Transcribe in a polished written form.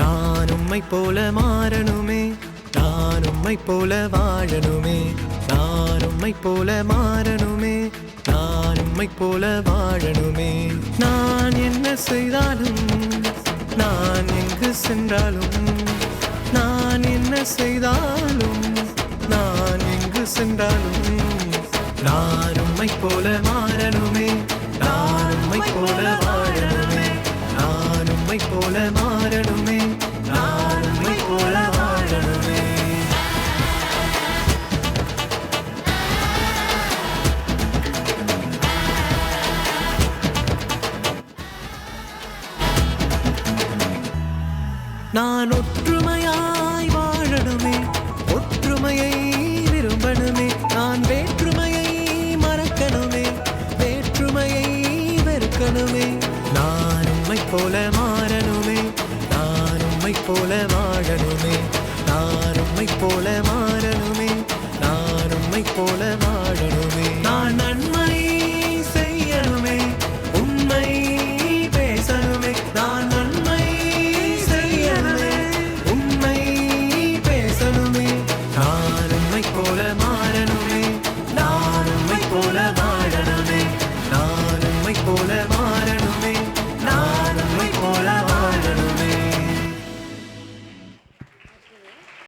நான் உம்மை போல மாறணுமே, நான் உம்மை போல வாழணுமே, நான் உம்மை போல மாறணுமே, நான் உம்மை போல வாழணுமே. நான் என்ன செய்தாலும், நான் எங்கு சென்றாலும், நான் என்ன செய்தாலும், நான் எங்கு சென்றாலும், நான் உம்மை போல மாறணுமே, நான் உம்மை போல வாழணுமே, நான் உம்மை போல மாறணுமே, நான் உம்மை போல வாழணுமே. நான் ஒற்றுமையாய் வாழணுமே, ஒற்றுமையை விரும்பணுமே, நான் வேற்றுமையை மறக்கணுமே, வேற்றுமையை வெறுக்கணுமே. நான் உம்மை போல மாறணுமே, நான் உம்மை போல வாழணுமே, நான் உம்மை போல மாறணுமே, நான் உம்மை போல வாழணுமே. நான்